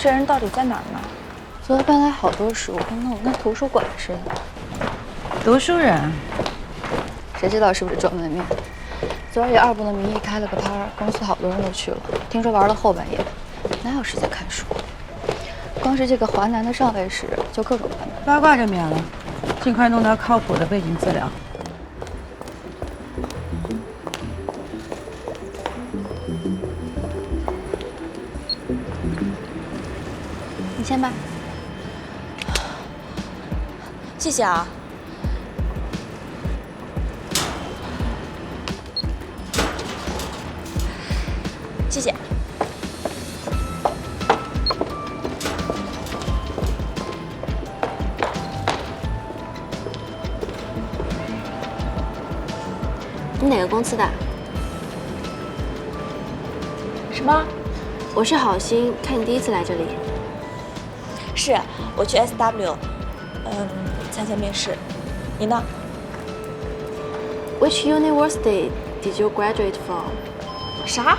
这人到底在哪儿呢？昨天搬来好多书，弄得跟图书馆似的。读书人，谁知道是不是装门面？昨儿以2部的名义开了个趴，公司好多人都去了，听说玩到后半夜，哪有时间看书？光是这个华南的上位史就各种版本。八卦就免了，尽快弄到靠谱的背景资料。你先吧。谢谢啊。谢谢。你哪个公司的？什么？我是好心，看你第一次来这里。是我去 SW，参加面试。你呢 Which university did you graduate from？ 啥？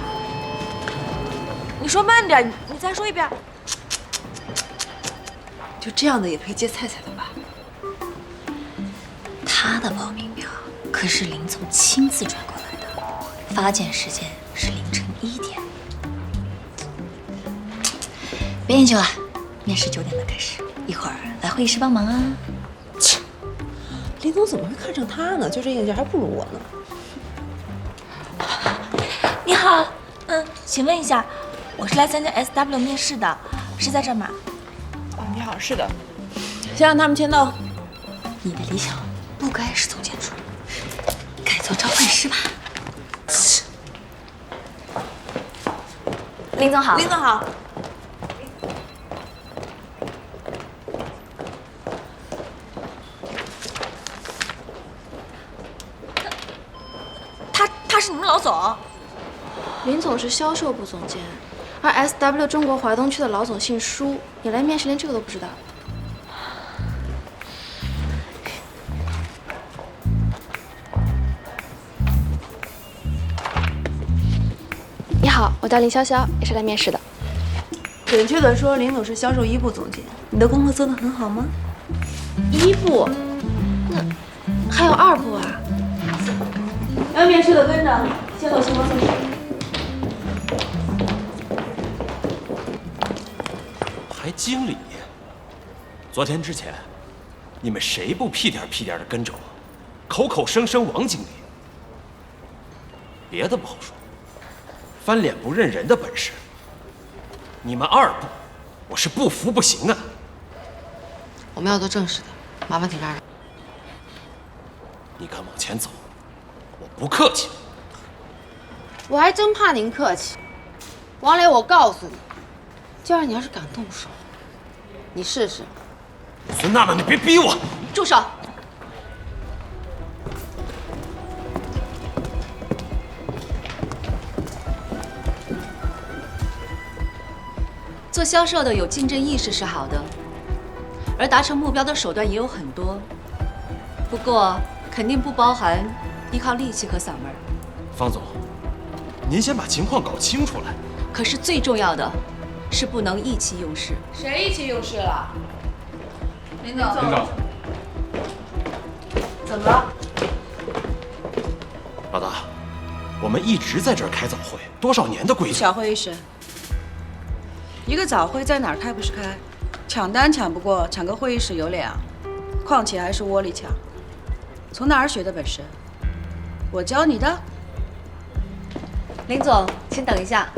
你说慢点，你再说一遍。就这样的也配接菜菜的吧？他的报名表可是林总亲自转过来的，发件时间是凌晨1点。别研究了，面试9点半开始，一会儿来会议室帮忙啊。切，林总怎么会看上他呢？就这硬件还不如我呢。你好，请问一下，我是来参加 SW 面试的，是在这儿吗？哦，你好，是的，先让他们签到。你的理想不该是总监助，该做召唤师吧？林总好。林总好。他是你们老总？林总是销售部总监，而 SW 中国华东区的老总姓舒。你来面试连这个都不知道？你好，我叫林潇潇，也是来面试的。准确的说，林总是销售1部总监。你的功课做得很好吗1部，那还有2部啊？要面试的跟着，先走星光测试。还经理？昨天之前，你们谁不屁颠屁颠的跟着我，口口声声王经理？别的不好说，翻脸不认人的本事，你们2部，我是不服不行啊！我们要做正式的，麻烦请让让。你敢往前走，我不客气。我还真怕您客气，王磊，我告诉你，今儿你要是敢动手，你试试。孙娜娜，你别逼我！住手！做销售的有竞争意识是好的，而达成目标的手段也有很多，不过肯定不包含依靠力气和嗓门。方总，您先把情况搞清楚来。可是最重要的是不能意气用事。谁意气用事了？林总。林总，怎么了？老大，我们一直在这儿开早会，多少年的规矩。小会议室。一个早会在哪儿开不是开？抢单抢不过，抢个会议室有脸啊？况且还是窝里抢。从哪儿学的本事？我教你的？林总，请等一下。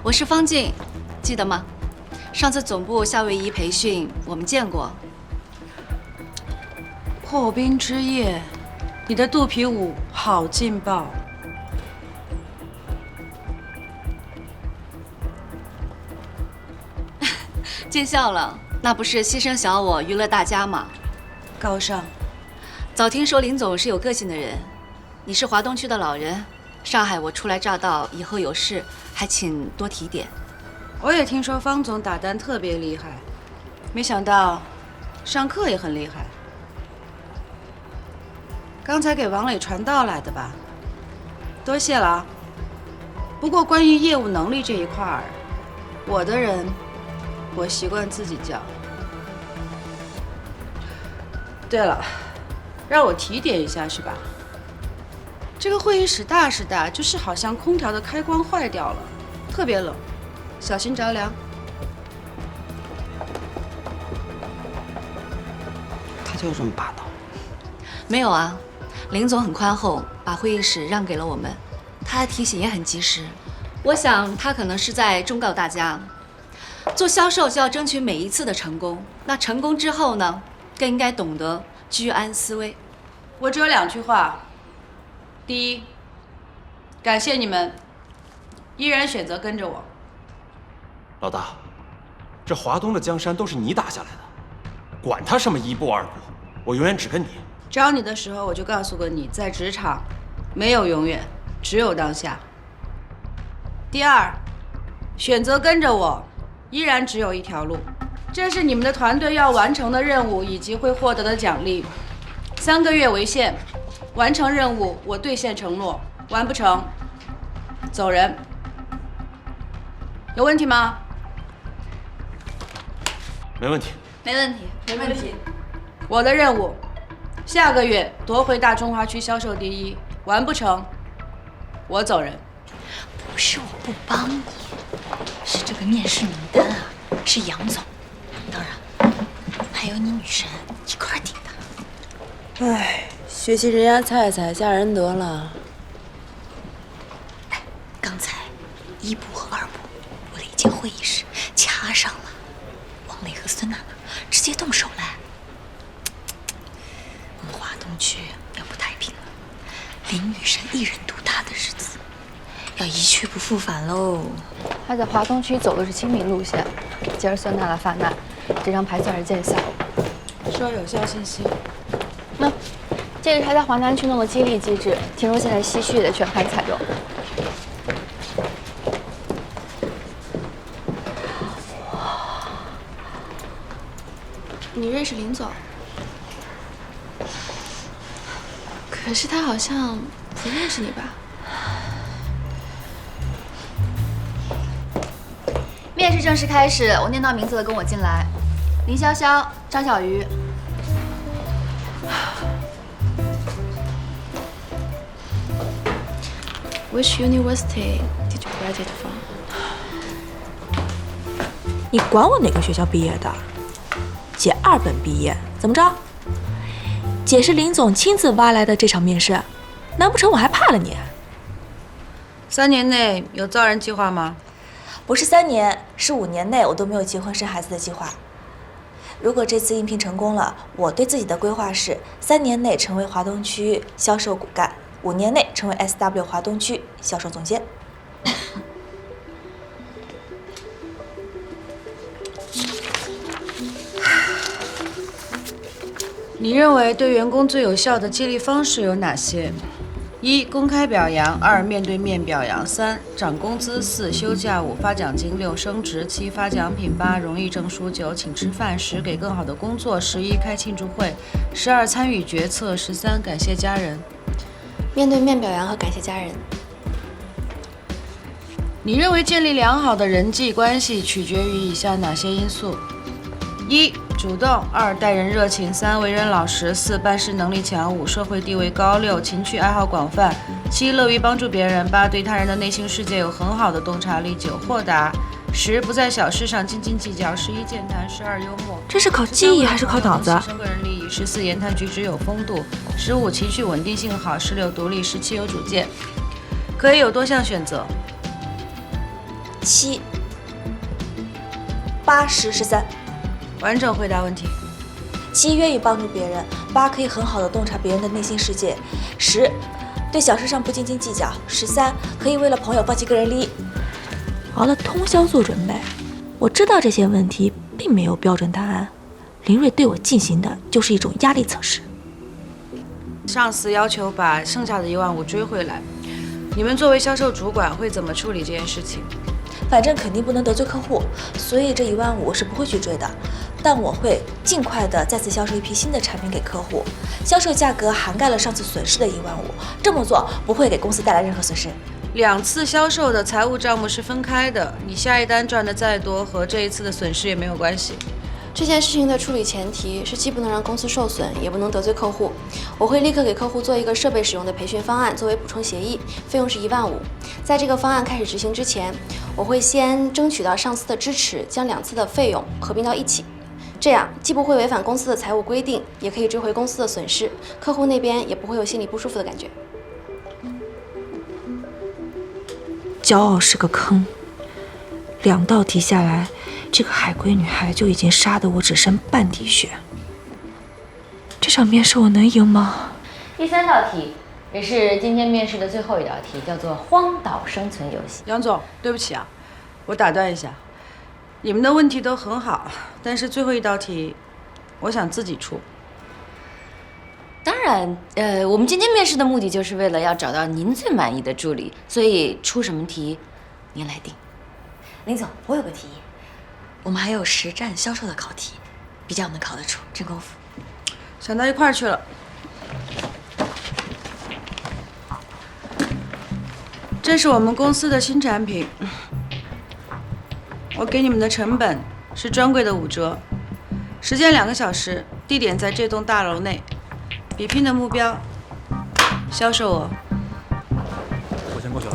我是方静，记得吗？上次总部夏威夷培训我们见过。破冰之夜，你的肚皮舞好劲爆！见笑了，那不是牺牲小我娱乐大家吗？高尚。早听说林总是有个性的人，你是华东区的老人，上海我初来乍到，以后有事还请多提点。我也听说方总打单特别厉害，没想到上课也很厉害。刚才给王磊传道来的吧？多谢了啊。不过关于业务能力这一块儿，我的人我习惯自己叫。对了，让我提点一下是吧？这个会议室大是大，就是好像空调的开关坏掉了，特别冷，小心着凉。他就是这么霸道。没有啊，林总很宽厚，把会议室让给了我们。他的提醒也很及时，我想他可能是在忠告大家，做销售就要争取每一次的成功。那成功之后呢，更应该懂得居安思危。我只有2句话：第一，感谢你们依然选择跟着我。老大，这华东的江山都是你打下来的，管他什么1步2步，我永远只跟你。找你的时候我就告诉过你，在职场没有永远，只有当下。第二，选择跟着我，依然只有一条路，这是你们的团队要完成的任务以及会获得的奖励。3个月为限，完成任务我兑现承诺，完不成走人。有问题吗？没问题。没问题，没问题。我的任务，下个月夺回大中华区销售第1，完不成我走人。不是我不帮你，是这个面试名单啊，是杨总，当然还有你女神一块顶的。唉，学习人家菜菜嫁人得了。哎，刚才1部和2部我的一间会议室掐上了，王磊和孙娜娜直接动手了。我们华东区要不太平了，林女神一人独大的日子要一去不复返喽。他在华东区走的是亲民路线，今儿孙娜娜发难，这张牌算是见效了。说有效信息。那这个是他在华南区弄的激励机制，听说现在西区也得全盘采用。你认识林总？可是他好像不认识你吧？面试正式开始，我念到名字了，跟我进来。林潇潇、张小鱼。Which university did you graduate from? 你管我哪个学校毕业的？姐2本毕业，怎么着？姐是林总亲自挖来的这场面试，难不成我还怕了你？3年内有造人计划吗？不是3年，是5年内我都没有结婚生孩子的计划。如果这次应聘成功了，我对自己的规划是3年内成为华东区销售骨干，5年内成为 SW 华东区销售总监。你认为对员工最有效的激励方式有哪些？1. 公开表扬；2. 面对面表扬；3. 涨工资；4. 休假；5. 发奖金；6. 升职；7. 发奖品；8. 荣誉证书；9. 请吃饭；10. 给更好的工作；11. 开庆祝会；12. 参与决策；13. 感谢家人。面对面表扬和感谢家人。你认为建立良好的人际关系取决于以下哪些因素？1. 主动；2. 待人热情；3. 为人老实；4. 办事能力强；5. 社会地位高；6. 情趣爱好广泛；7. 乐于帮助别人；8. 对他人的内心世界有很好的洞察力；9. 豁达；10. 不在小事上斤斤计较；11. 健谈；12. 幽默。这是考记忆还是考脑子？牺牲个人利益。14. 言谈举止有风度。15. 情绪稳定性好。16. 独立。17. 有主见。可以有多项选择。7、8、10、13。完整回答问题。7愿意帮助别人，8可以很好的洞察别人的内心世界，10对小事上不斤斤计较，13可以为了朋友放弃个人利益。熬了通宵做准备，我知道这些问题并没有标准答案，林睿对我进行的就是一种压力测试。上司要求把剩下的15000追回来，你们作为销售主管会怎么处理这件事情？反正肯定不能得罪客户，所以这15000我是不会去追的。但我会尽快的再次销售一批新的产品给客户，销售价格涵盖了上次损失的15000，这么做不会给公司带来任何损失。2次销售的财务账目是分开的，你下一单赚的再多，和这一次的损失也没有关系。这件事情的处理前提是既不能让公司受损，也不能得罪客户。我会立刻给客户做一个设备使用的培训方案，作为补充协议，费用是15000。在这个方案开始执行之前，我会先争取到上司的支持，将2次的费用合并到一起。这样既不会违反公司的财务规定，也可以追回公司的损失，客户那边也不会有心里不舒服的感觉。骄傲是个坑，2道题下来，这个海归女孩就已经杀得我只剩半滴血。这场面试我能赢吗？第3道题也是今天面试的最后一道题，叫做荒岛生存游戏。杨总，对不起啊，我打断一下，你们的问题都很好，但是最后一道题，我想自己出。当然，我们今天面试的目的就是为了要找到您最满意的助理，所以出什么题，您来定。林总，我有个提议，我们还有实战销售的考题，比较能考得出，真功夫。想到一块儿去了。这是我们公司的新产品，我给你们的成本是专柜的5折，时间2个小时，地点在这栋大楼内。比拼的目标，销售额。我先过去了。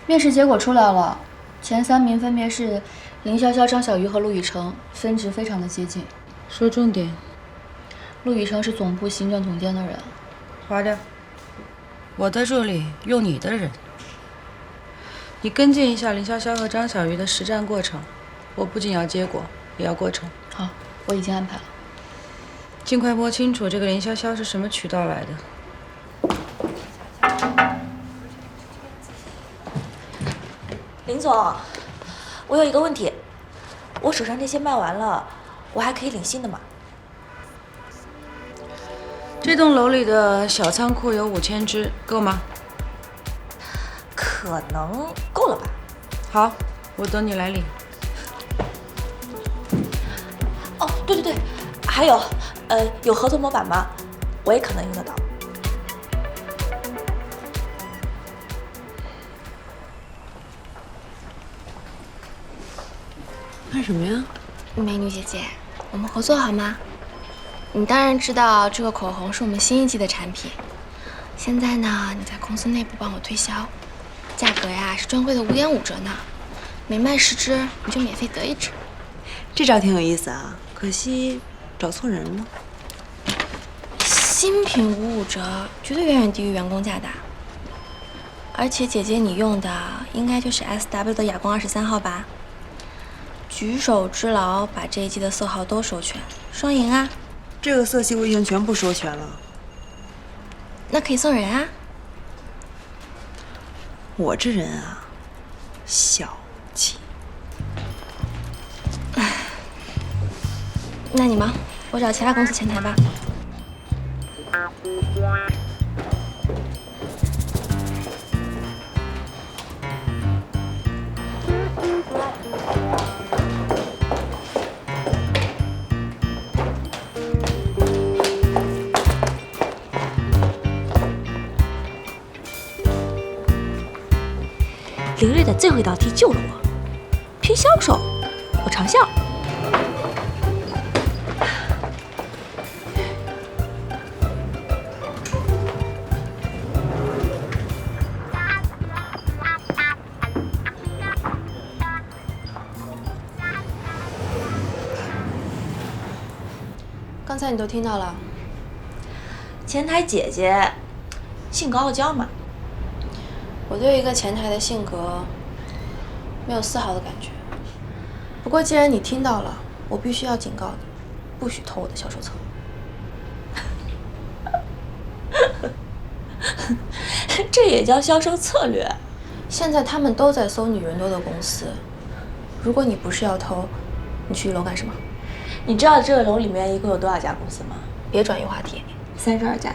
面试结果出来了，前3名分别是林潇潇、张小鱼和陆雨成，分值非常的接近。说重点。陆雨成是总部行政总监的人。划掉。我在这里用你的人，你跟进一下林潇潇和张小鱼的实战过程。我不仅要结果，也要过程。好，我已经安排了。尽快摸清楚这个林潇潇是什么渠道来的。林总，我有一个问题，我手上这些卖完了，我还可以领新的吗？这栋楼里的小仓库有5000只，够吗？可能够了吧。好，我等你来领。哦，对对对，还有，有合作模板吗？我也可能用得到。干什么呀？美女姐姐，我们合作好吗？你当然知道这个口红是我们新一季的产品，现在呢，你在公司内部帮我推销，价格呀是专柜的5.5折呢，每卖10支你就免费得1支。这招挺有意思啊，可惜找错人了。新品55折，绝对远远低于员工价的。而且姐姐你用的应该就是 SW 的哑光23号吧？举手之劳，把这一季的色号都收全，双赢啊！这个色系我已经全部收全了。那可以送人啊！我这人啊，小气。那你忙，我找其他公司前台吧。林睿的最后一道题救了我，拼销售，我长项。刚才你都听到了，前台姐姐性格傲娇嘛。我对一个前台的性格没有丝毫的感觉。不过既然你听到了，我必须要警告你，不许偷我的销售策略。这也叫销售策略？现在他们都在搜女人多的公司，如果你不是要偷，你去1楼干什么？你知道这个楼里面一共有多少家公司吗？别转移话题。32家，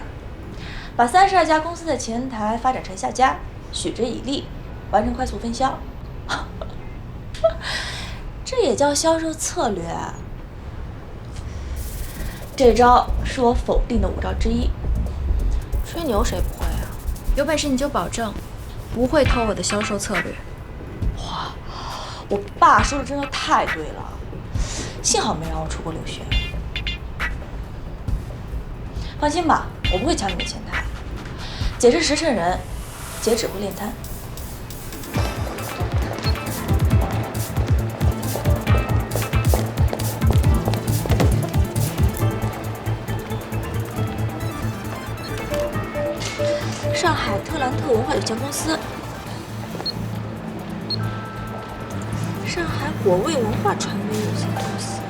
把32家公司的前台发展成下家，许之以利，完成快速分销。这也叫销售策略？这招是我否定的5招之一。吹牛谁不会啊？有本事你就保证不会偷我的销售策略。哇，我爸说的真的太对了，幸好没让我出国留学。放心吧，我不会抢你的前台。姐是实诚人，姐只会练摊。上海特兰特文化有限公司，上海果味文化传媒有限公司。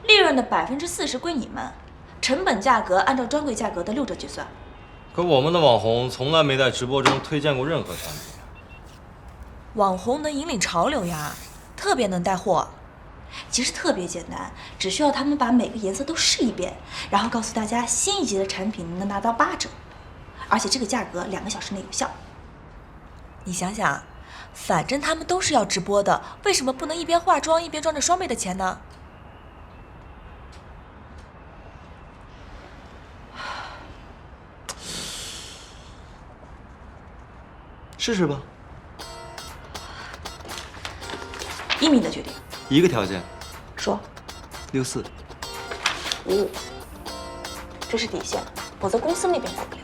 利润的40%归你们，成本价格按照专柜价格的6折计算。可我们的网红从来没在直播中推荐过任何产品。网红能引领潮流呀，特别能带货。其实特别简单，只需要他们把每个颜色都试一遍，然后告诉大家新一季的产品能拿到8折，而且这个价格2个小时内有效。你想想，反正他们都是要直播的，为什么不能一边化妆一边赚着双倍的钱呢？试试吧。依你的决定。一个条件。说。64。55。这是底线，否则公司那边过不了。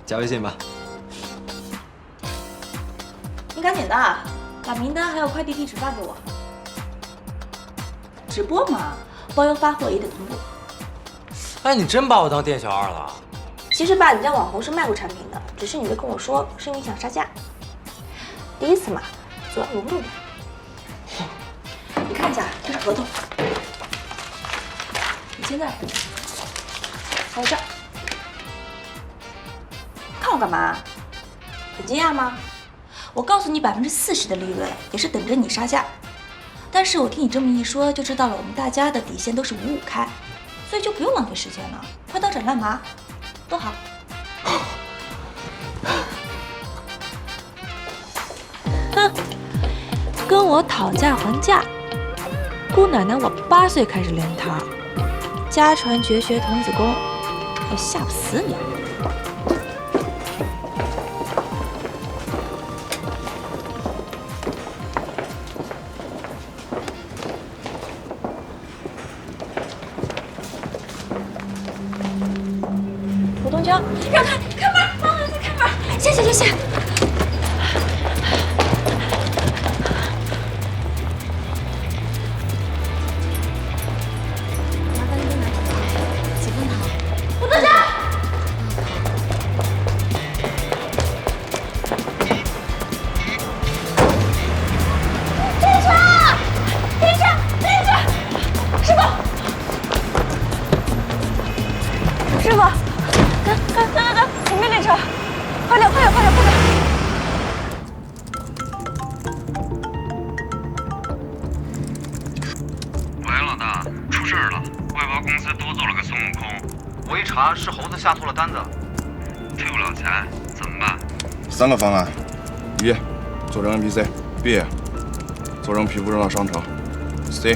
加微信吧。你赶紧的，把名单还有快递地址发给我。直播嘛，包邮发货也得同步。哎，你真把我当店小二了？其实吧，你家网红是卖过产品的，只是你没跟我说，是因为想杀价。第一次嘛，总要融入点。你看一下，这是合同，你签在这里，还有这儿。看我干嘛？很惊讶吗？我告诉你，40%的利润也是等着你杀价。但是我听你这么一说，就知道了我们大家的底线都是55开，所以就不用浪费时间了，快刀斩乱麻。多好！哼，跟我讨价还价。姑奶奶，我8岁开始练摊儿，家传绝学童子功，我吓不死你。让开，开门！帮我开门！谢谢，谢谢。麻烦您拿几份糖？副总监。停车！停车！师傅！师傅！等，前面列车，快点！喂，老大，出事了！外包公司多做了个孙悟空，我一查是猴子下错了单子，退不了钱，怎么办？3个方案：一，做成 NPC； B， 做成皮肤上的商城； C，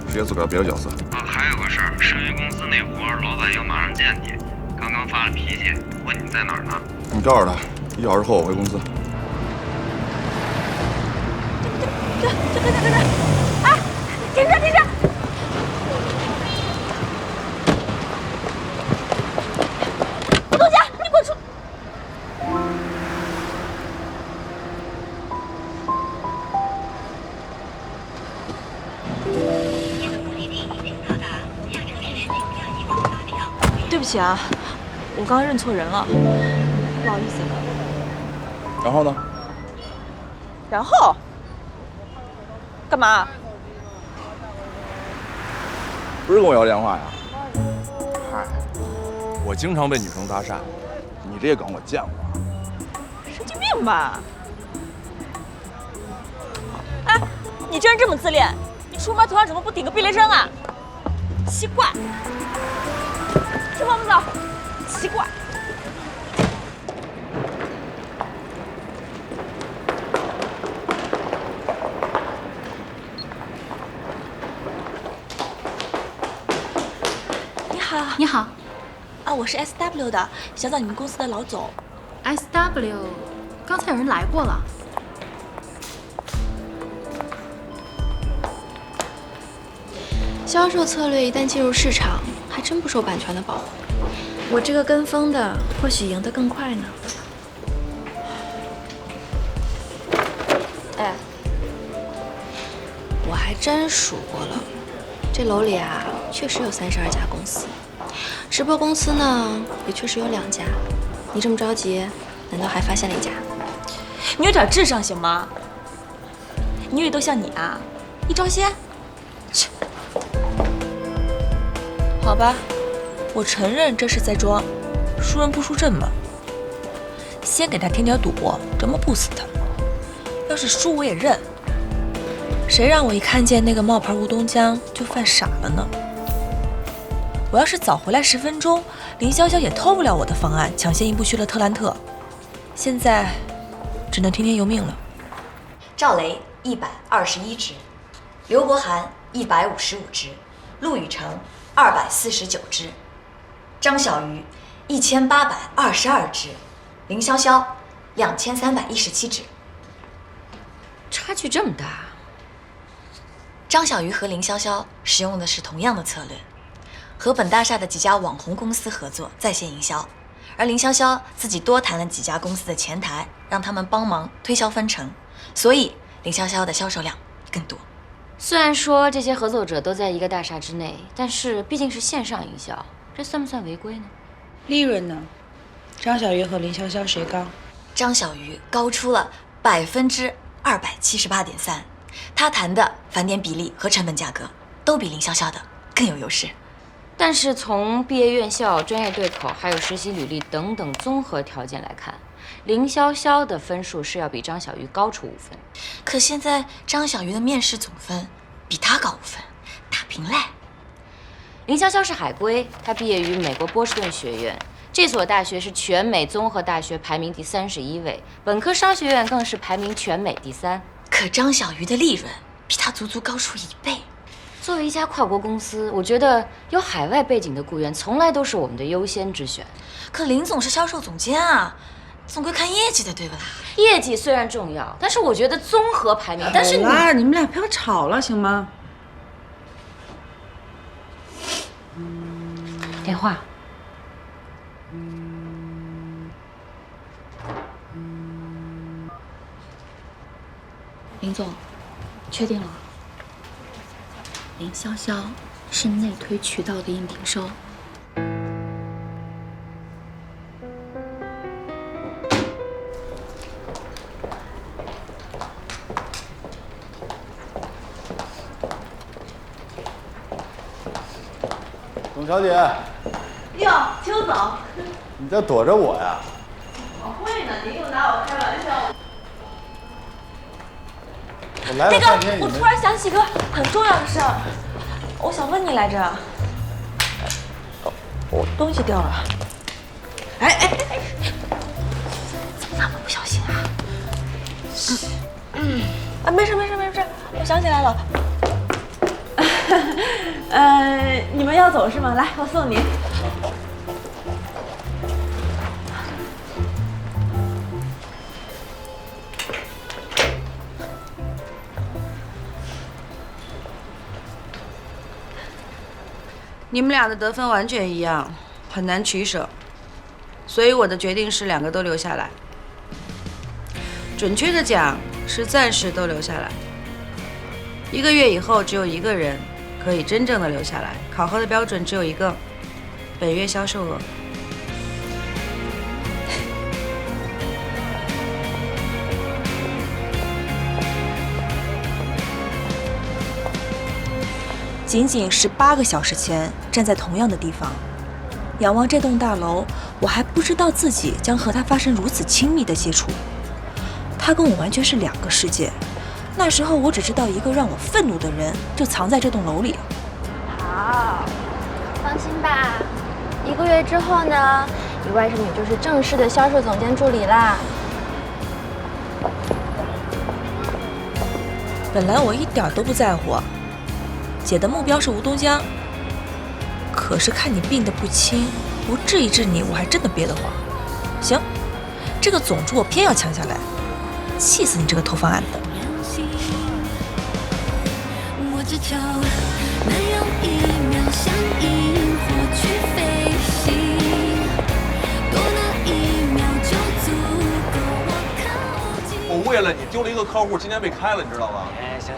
直接做个别的角色。还有个事儿，剩余公司那活儿，老板要马上见你。刚刚发了脾气，问你在哪儿呢？你告诉他，1小时后我回公司。这！哎，停车！副总监，你给我出！对不起啊，我刚刚认错人了，不好意思。然后呢？然后？干嘛？不是跟我要电话呀？嗨，我经常被女生搭讪，你这梗我见过。神经病吧？哎，你这人这么自恋，你出门头上怎么不顶个避雷针啊？奇怪，这帮不走，奇怪。你好，啊，我是 SW 的，想找你们公司的老总。SW， 刚才有人来过了。销售策略一旦进入市场，还真不受版权的保护。我这个跟风的，或许赢得更快呢。哎，我还真数过了，这楼里啊，确实有32家公司，直播公司呢，也确实有2家。你这么着急，难道还发现了1家？你有点智商行吗？你以为都像你啊？一招鲜？切！好吧，我承认这是在装，输人不输阵嘛。先给他添点赌，折磨不死他。要是输我也认。谁让我一看见那个冒牌乌冬江就犯傻了呢？我要是早回来10分钟，林潇潇也偷不了我的方案，抢先一步去了特兰特。现在只能听天由命了。赵雷121只，刘国涵155只，陆羽成249只，张小鱼1822只，林潇潇2317只。差距这么大。张小鱼和林潇潇使用的是同样的策略，和本大厦的几家网红公司合作在线营销，而林潇潇自己多谈了几家公司的前台，让他们帮忙推销分成，所以林潇潇的销售量更多。虽然说这些合作者都在一个大厦之内，但是毕竟是线上营销，这算不算违规呢？利润呢？张小鱼和林潇潇谁高？张小鱼高出了278.3%，他谈的返点比例和成本价格都比林潇潇的更有优势。但是从毕业院校、专业对口，还有实习履历等等综合条件来看，林潇潇的分数是要比张小鱼高出5分。可现在张小鱼的面试总分比他高5分，打平嘞。林潇潇是海归，他毕业于美国波士顿学院，这所大学是全美综合大学排名第31位，本科商学院更是排名全美第3。可张小鱼的利润比他足足高出1倍。作为一家跨国公司，我觉得有海外背景的雇员从来都是我们的优先之选。可林总是销售总监啊，总归看业绩的，对不啦？业绩虽然重要，但是我觉得综合排名。但是好啦，你们俩不要吵了，行吗？电话。林总，确定了？林潇潇是内推渠道的应聘收。董小姐，哟，邱总，你在躲着我呀？我会呢，您又拿我开玩笑。我来了半天也没。我突然想起个很重要的事儿，我想问你来着。我东西掉了。哎，怎么那么不小心啊？啊，没事，我想起来了。你们要走是吗？来，我送你。你们俩的得分完全一样，很难取舍，所以我的决定是2个都留下来。准确的讲是暂时都留下来。1个月以后，只有1个人可以真正的留下来，考核的标准只有1个：本月销售额。仅18个小时前，站在同样的地方，仰望这栋大楼，我还不知道自己将和他发生如此亲密的接触。他跟我完全是两个世界。那时候我只知道一个让我愤怒的人就藏在这栋楼里。好，放心吧，1个月之后呢，你外甥女就是正式的销售总监助理啦。本来我一点都不在乎，姐的目标是吴东江。可是看你病得不轻，不治一治你，我还真的憋得慌。行，这个总助我偏要抢下来，气死你这个投放案的！我只求能用1秒像萤火去飞行，多那1秒就足够我靠近。我为了你丢了一个客户，今天被开了，你知道吗？哎，行。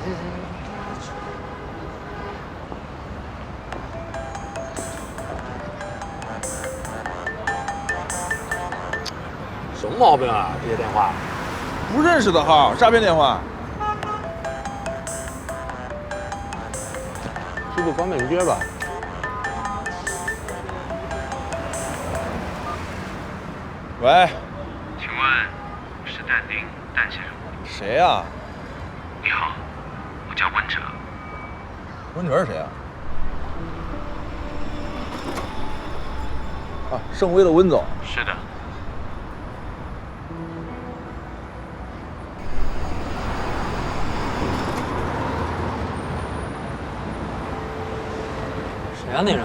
什么毛病啊？这些电话，不认识的号，诈骗电话。是不方便接吧？喂，请问是但丁但先生？谁呀？你好，我叫温哲。温哲是谁啊？啊，盛威的温总。是的。谁啊那人？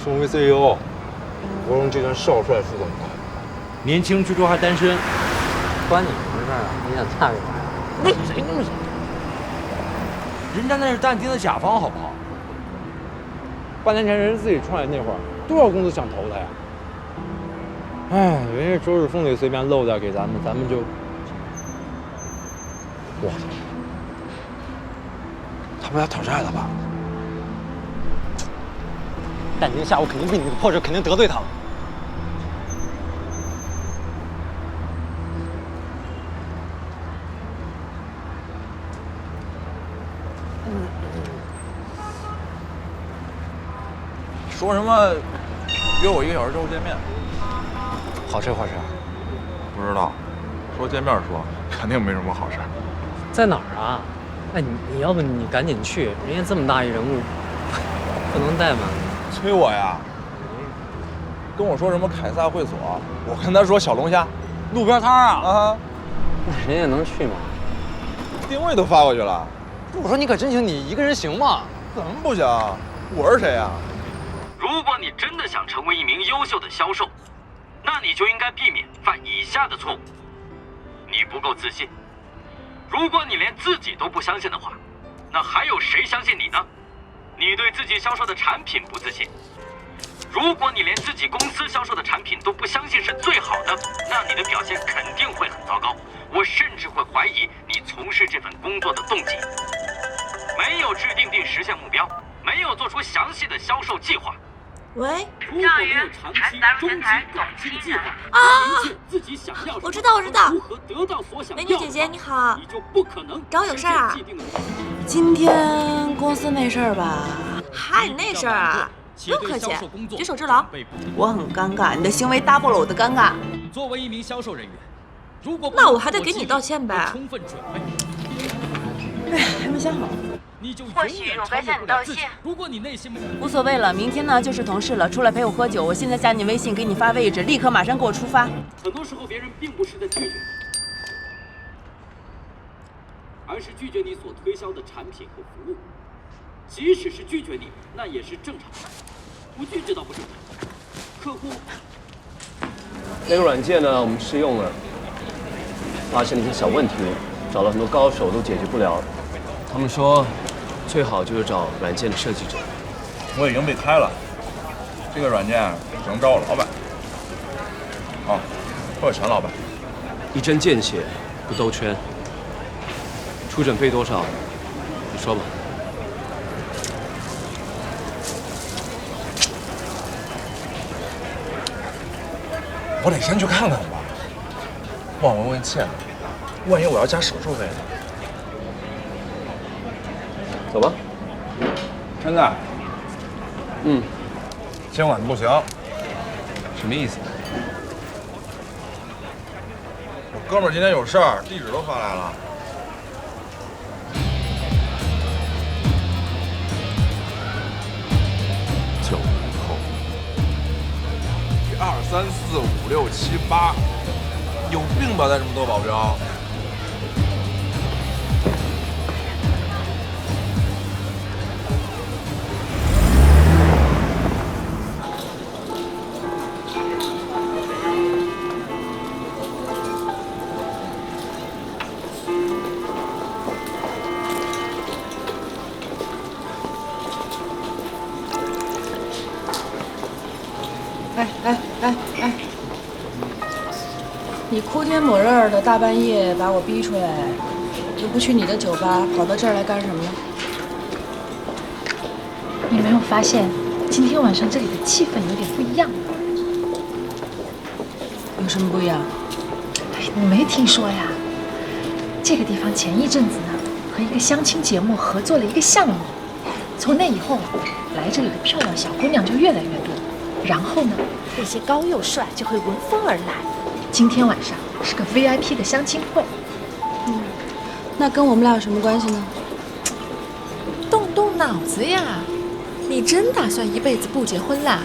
盛威 CEO，国荣集团少帅副总裁，年轻据说还单身，关你什么事啊？你想嫁给他呀？那谁那么想？人家那是但丁的甲方，好不好？半年前人自己创业那会儿，多少公司想投他呀？哎，人家周日峰里随便漏点给咱们，咱们就……我操！他不要讨债了吧？但丁下午肯定被你这个破事肯定得罪他了。说什么约我1个小时之后见面？好事坏事？不知道，说见面说，肯定没什么好事。在哪儿啊？哎，你要不你赶紧去，人家这么大一人物，不能怠慢。催我呀？跟我说什么凯撒会所，我跟他说小龙虾，路边摊啊。啊，那人家能去吗？定位都发过去了。我说你可真行，你一个人行吗？怎么不行？我是谁呀？如果你真的想成为一名优秀的销售，那你就应该避免犯以下的错误：你不够自信。如果你连自己都不相信的话，那还有谁相信你呢？你对自己销售的产品不自信。如果你连自己公司销售的产品都不相信是最好的，那你的表现肯定会很糟糕。我甚至会怀疑你从事这份工作的动机。没有制定并实现目标，没有做出详细的销售计划。喂，如果没有长期、中期、短期的计划，明确自己想要什么，我知道，如何得到所想要的，美女姐姐你好，你就不可能找我有事儿啊？今天公司没事儿吧？嗨，那事儿啊，不用客气，举手之劳。我很尴尬，你的行为打破了我的尴尬。作为一名销售人员，如果那我还得给你道歉呗。充分准备，哎，还没想好。或许我该向你道歉。如果你内心无所谓了，明天呢就是同事了，出来陪我喝酒。我现在加你微信，给你发位置，立刻马上给我出发。很多时候别人并不是在拒绝你，而是拒绝你所推销的产品和服务。即使是拒绝你，那也是正常的，不拒绝倒不正常。客户那个软件呢，我们试用了，发现了一些小问题，找了很多高手都解决不了。他们说，最好就是找软件的设计者。我已经被开了，这个软件只能找我老板。哦，或者陈老板。一针见血，不兜圈。出诊费多少？你说吧。我得先去看看吧。望闻问切的，万一我要加手术费呢？走吧。真的？嗯，今晚不行。什么意思？我哥们儿今天有事儿，地址都发来了。9后，1、2、3、4、5、6、7、8，有病吧？带这么多保镖？哎，你哭天抹日的，大半夜把我逼出来，又不去你的酒吧，跑到这儿来干什么呢？你没有发现今天晚上这里的气氛有点不一样？有什么不一样？你没听说呀？这个地方前一阵子呢，和一个相亲节目合作了一个项目，从那以后，来这里的漂亮小姑娘就越来越多。然后呢，那些高又帅就会闻风而来。今天晚上是个 VIP 的相亲会。那跟我们俩有什么关系呢？动动脑子呀！你真打算一辈子不结婚啦？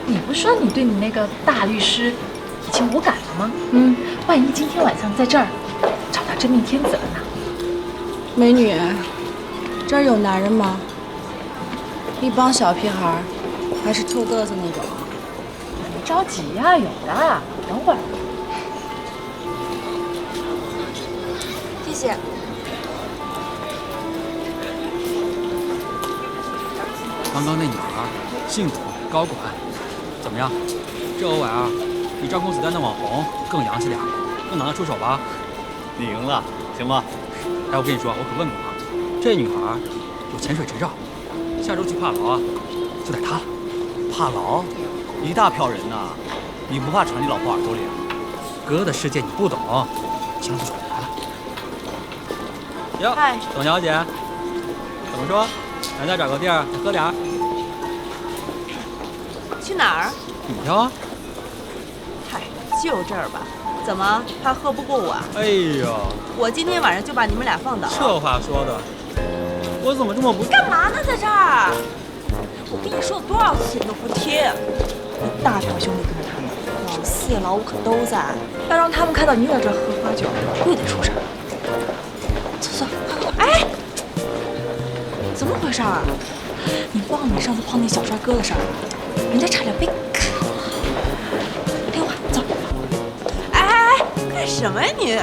你不说你对你那个大律师已经无感了吗？万一今天晚上在这儿找到真命天子了呢？美女，这儿有男人吗？一帮小屁孩，还是臭个子那种？别着急呀，有的，等会儿。谢谢。刚刚那女孩幸福高管，怎么样？这欧晚比张公子丹的网红更洋气点，更拿得出手吧？你赢了，行吗？哎，我跟你说，我可问过啊，这女孩有潜水执照，下周去帕劳啊，就得她了。帕劳，一大票人呐，你不怕传你老婆耳朵里啊？哥的世界你不懂，枪不准来了。哟，董小姐，怎么说？咱再找个地儿再喝点儿？去哪儿？你挑啊。嗨，就这儿吧。怎么，怕喝不过我啊？哎呦，我今天晚上就把你们俩放倒。这话说的，我怎么这么不……干嘛呢，在这儿？我跟你说了多少次你都不听。你大条兄弟跟着他们，老四老五可都在，要让他们看到你在这儿喝花酒，又得出事儿。走走，快快！哎，怎么回事儿？你忘了你上次泡那小帅哥的事儿了？人家差点被砍了。听话，走。哎，干什么呀你？